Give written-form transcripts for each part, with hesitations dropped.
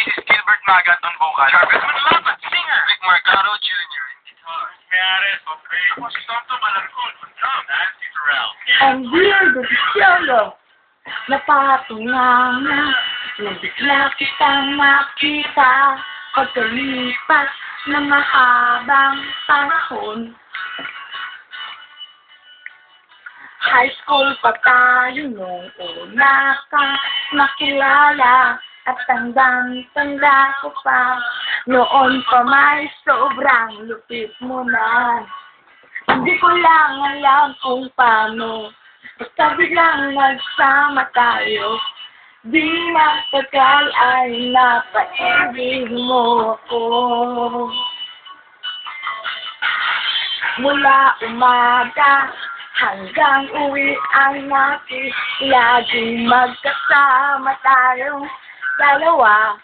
this is Gilbert Magat on vocal. Jarvis Manlapat, singer. Rick Marcano Jr. in guitar. Meares on bass. Si Santo Malarcon on drum. Nancy Terrell. Ang weird of solo. Napatunganga na bigla kitang makita pagkalipas ng mahabang panahon. High school pa tayo nung una ka makilala at tandang-tanda ko pa. Noon pa may sobrang lupit mo na. Hindi ko lang alam kung paano, basta biglang nagsama tayo. Di matagal ay napaibig mo ako. Mula umaga hanggang uwi ang natin, laging magkasama tayong dalawa.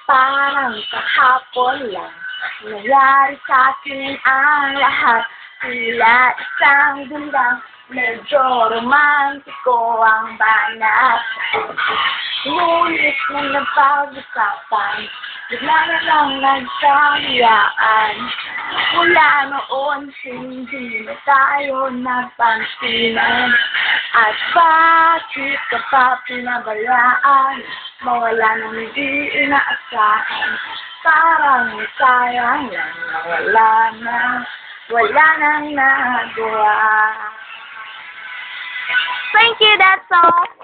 Parang kahapon lang nangyari sa akin ang lahat. Tila isang gandang medyo romantiko ang banat. Ngunit nang napag-usapan, bigla na lang nagkahiyaan. Mula noon, hindi na tayo napansinan. At bakit ka pa pinabayaan? Mawala nang hindi inaasahan. Parang sayang lang na wala nang nagawa. Thank you, that's all.